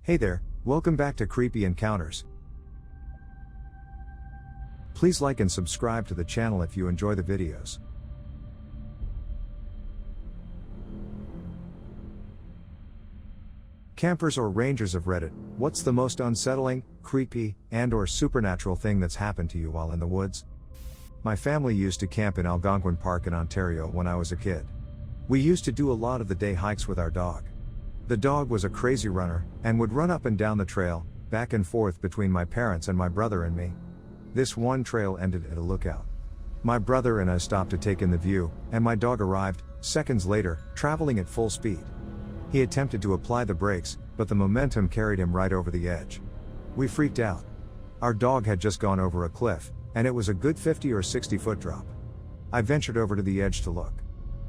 Hey there, welcome back to Creepy Encounters. Please like and subscribe to the channel if you enjoy the videos. Campers or rangers of Reddit, what's the most unsettling, creepy, and/or supernatural thing that's happened to you while in the woods? My family used to camp in Algonquin Park in Ontario when I was a kid. We used to do a lot of the day hikes with our dog. The dog was a crazy runner, and would run up and down the trail, back and forth between my parents and my brother and me. This one trail ended at a lookout. My brother and I stopped to take in the view, and my dog arrived, seconds later, traveling at full speed. He attempted to apply the brakes, but the momentum carried him right over the edge. We freaked out. Our dog had just gone over a cliff, and it was a good 50 or 60 foot drop. I ventured over to the edge to look.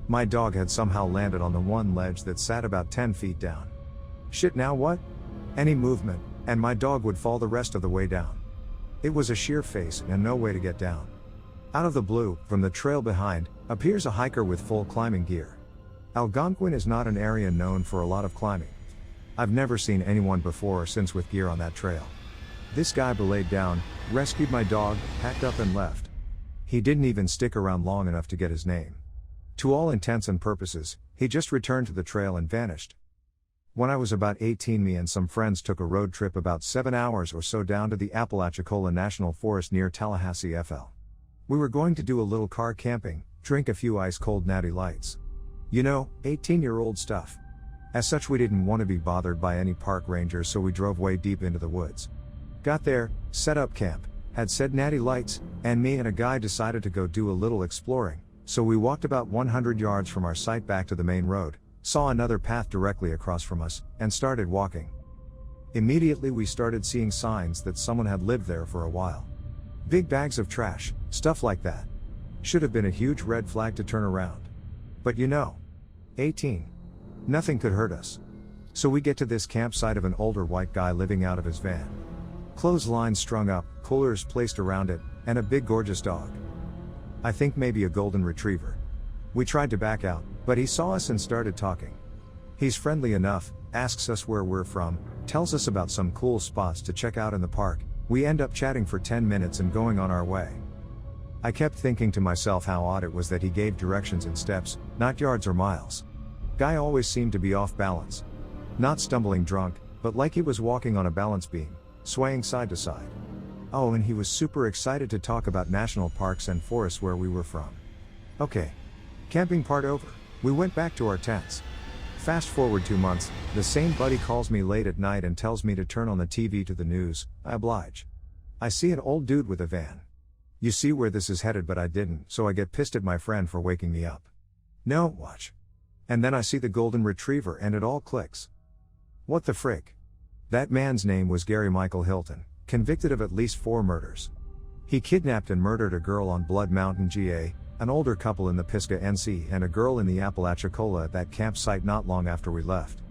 My dog had somehow landed on the one ledge that sat about 10 feet down. Shit, now what? Any movement, and my dog would fall the rest of the way down. It was a sheer face and no way to get down. Out of the blue, from the trail behind, appears a hiker with full climbing gear. Algonquin is not an area known for a lot of climbing. I've never seen anyone before or since with gear on that trail. This guy belayed down, rescued my dog, packed up and left. He didn't even stick around long enough to get his name. To all intents and purposes, he just returned to the trail and vanished. When I was about 18, me and some friends took a road trip about 7 hours or so down to the Apalachicola National Forest near Tallahassee, FL. We were going to do a little car camping, drink a few ice-cold natty lights. You know, 18-year-old stuff. As such, we didn't want to be bothered by any park rangers, so we drove way deep into the woods. Got there, set up camp, had said natty lights, and me and a guy decided to go do a little exploring. So we walked about 100 yards from our site back to the main road, saw another path directly across from us, and started walking. Immediately we started seeing signs that someone had lived there for a while. Big bags of trash, stuff like that. Should have been a huge red flag to turn around. But you know, 18. Nothing could hurt us. So we get to this campsite of an older white guy living out of his van. Clotheslines strung up, coolers placed around it, and a big gorgeous dog. I think maybe a golden retriever. We tried to back out, but he saw us and started talking. He's friendly enough, asks us where we're from, tells us about some cool spots to check out in the park. We end up chatting for 10 minutes and going on our way. I kept thinking to myself how odd it was that he gave directions in steps, not yards or miles. Guy always seemed to be off balance. Not stumbling drunk, but like he was walking on a balance beam, swaying side to side. Oh, and he was super excited to talk about national parks and forests where we were from. Okay. Camping part over. We went back to our tents. Fast forward 2 months, the same buddy calls me late at night and tells me to turn on the TV to the news. I oblige. I see an old dude with a van. You see where this is headed, but I didn't, so I get pissed at my friend for waking me up. No, watch. And then I see the golden retriever and it all clicks. What the frick? That man's name was Gary Michael Hilton, convicted of at least 4 murders. He kidnapped and murdered a girl on Blood Mountain, GA, an older couple in the Pisgah, NC, and a girl in the Apalachicola at that campsite not long after we left.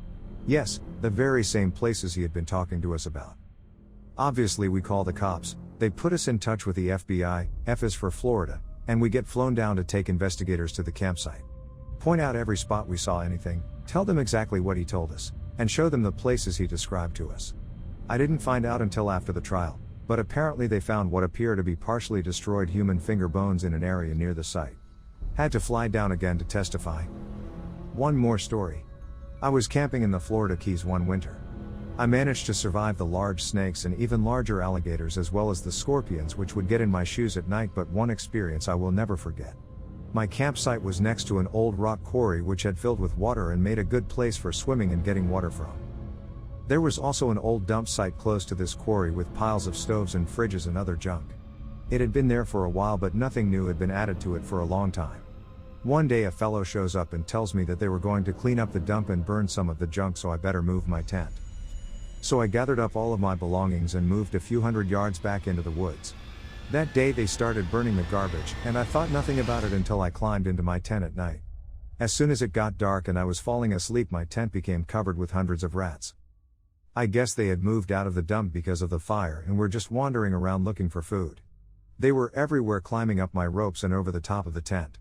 Yes, the very same places he had been talking to us about. Obviously we call the cops, they put us in touch with the FBI, F is for Florida, and we get flown down to take investigators to the campsite. Point out every spot we saw anything, tell them exactly what he told us, and show them the places he described to us. I didn't find out until after the trial, but apparently they found what appear to be partially destroyed human finger bones in an area near the site. Had to fly down again to testify. One more story. I was camping in the Florida Keys one winter. I managed to survive the large snakes and even larger alligators as well as the scorpions which would get in my shoes at night, but one experience I will never forget. My campsite was next to an old rock quarry which had filled with water and made a good place for swimming and getting water from. There was also an old dump site close to this quarry with piles of stoves and fridges and other junk. It had been there for a while, but nothing new had been added to it for a long time. One day a fellow shows up and tells me that they were going to clean up the dump and burn some of the junk, so I better move my tent. So I gathered up all of my belongings and moved a few hundred yards back into the woods. That day they started burning the garbage, and I thought nothing about it until I climbed into my tent at night. As soon as it got dark and I was falling asleep, my tent became covered with hundreds of rats. I guess they had moved out of the dump because of the fire and were just wandering around looking for food. They were everywhere, climbing up my ropes and over the top of the tent.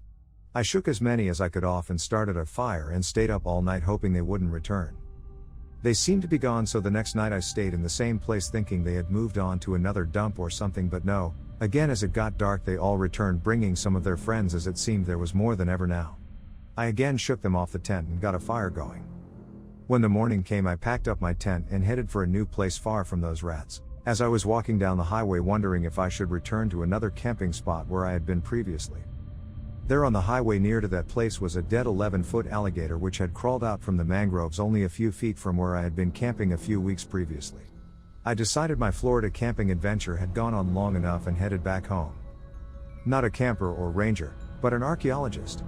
I shook as many as I could off and started a fire and stayed up all night hoping they wouldn't return. They seemed to be gone, so the next night I stayed in the same place thinking they had moved on to another dump or something, but no. Again, as it got dark, they all returned, bringing some of their friends, as it seemed there was more than ever now. I again shook them off the tent and got a fire going. When the morning came, I packed up my tent and headed for a new place far from those rats. As I was walking down the highway wondering if I should return to another camping spot where I had been previously. There on the highway near to that place was a dead 11-foot alligator which had crawled out from the mangroves only a few feet from where I had been camping a few weeks previously. I decided my Florida camping adventure had gone on long enough and headed back home. Not a camper or ranger, but an archaeologist.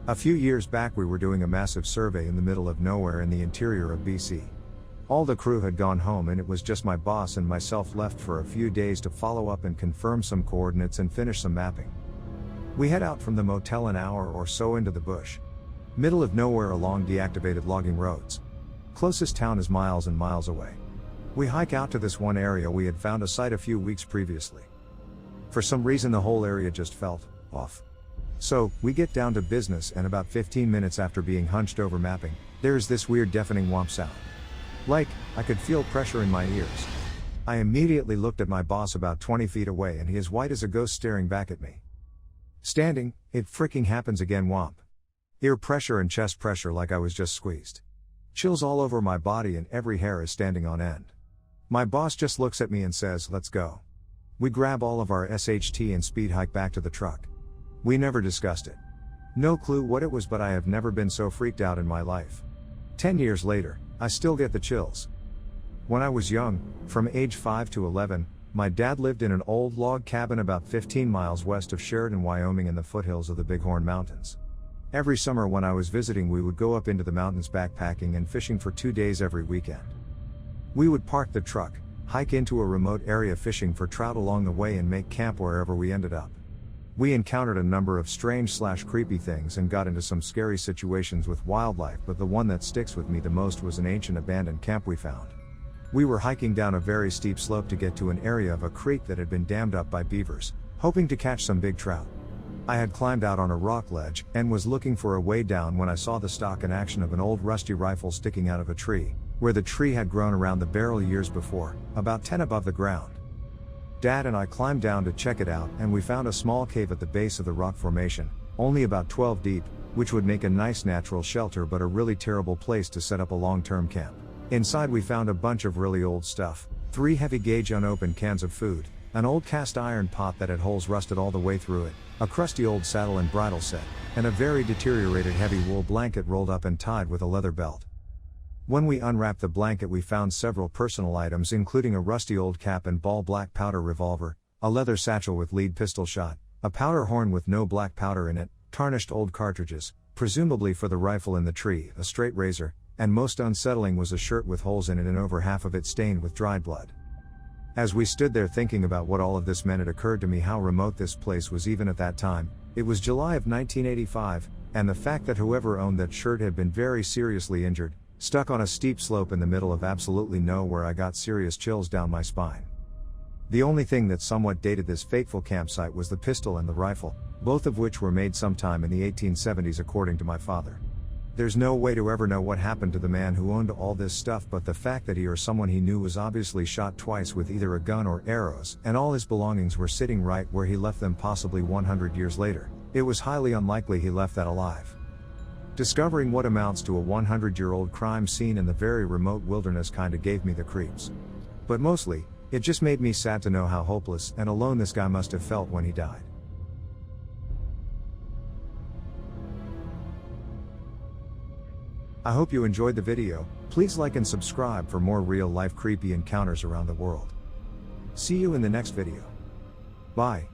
A few years back we were doing a massive survey in the middle of nowhere in the interior of BC. All the crew had gone home and it was just my boss and myself left for a few days to follow up and confirm some coordinates and finish some mapping. We head out from the motel an hour or so into the bush. Middle of nowhere along deactivated logging roads. Closest town is miles and miles away. We hike out to this one area we had found a site a few weeks previously. For some reason the whole area just felt off. So, we get down to business, and about 15 minutes after being hunched over mapping, there is this weird deafening whomp sound. Like, I could feel pressure in my ears. I immediately looked at my boss about 20 feet away and he is white as a ghost staring back at me. Standing, it freaking happens again, whomp. Ear pressure and chest pressure like I was just squeezed. Chills all over my body and every hair is standing on end. My boss just looks at me and says, "Let's go." We grab all of our SHT and speed hike back to the truck. We never discussed it. No clue what it was, but I have never been so freaked out in my life. 10 years later, I still get the chills. When I was young, from age 5 to 11, my dad lived in an old log cabin about 15 miles west of Sheridan, Wyoming in the foothills of the Bighorn Mountains. Every summer when I was visiting we would go up into the mountains backpacking and fishing for 2 days every weekend. We would park the truck, hike into a remote area fishing for trout along the way and make camp wherever we ended up. We encountered a number of strange/creepy things and got into some scary situations with wildlife, but the one that sticks with me the most was an ancient abandoned camp we found. We were hiking down a very steep slope to get to an area of a creek that had been dammed up by beavers, hoping to catch some big trout. I had climbed out on a rock ledge and was looking for a way down when I saw the stock and action of an old rusty rifle sticking out of a tree, where the tree had grown around the barrel years before, about 10 above the ground. Dad and I climbed down to check it out and we found a small cave at the base of the rock formation, only about 12 deep, which would make a nice natural shelter but a really terrible place to set up a long-term camp. Inside we found a bunch of really old stuff, 3 heavy gauge unopened cans of food, an old cast iron pot that had holes rusted all the way through it, a crusty old saddle and bridle set, and a very deteriorated heavy wool blanket rolled up and tied with a leather belt. When we unwrapped the blanket we found several personal items including a rusty old cap and ball black powder revolver, a leather satchel with lead pistol shot, a powder horn with no black powder in it, tarnished old cartridges, presumably for the rifle in the tree, a straight razor, and most unsettling was a shirt with holes in it and over half of it stained with dried blood. As we stood there thinking about what all of this meant, it occurred to me how remote this place was even at that time. It was July of 1985, and the fact that whoever owned that shirt had been very seriously injured, stuck on a steep slope in the middle of absolutely nowhere. I got serious chills down my spine. The only thing that somewhat dated this fateful campsite was the pistol and the rifle, both of which were made sometime in the 1870s according to my father. There's no way to ever know what happened to the man who owned all this stuff, but the fact that he or someone he knew was obviously shot twice with either a gun or arrows, and all his belongings were sitting right where he left them possibly 100 years later, it was highly unlikely he left that alive. Discovering what amounts to a 100-year-old crime scene in the very remote wilderness kinda gave me the creeps. But mostly, it just made me sad to know how hopeless and alone this guy must have felt when he died. I hope you enjoyed the video. Please like and subscribe for more real-life creepy encounters around the world. See you in the next video. Bye.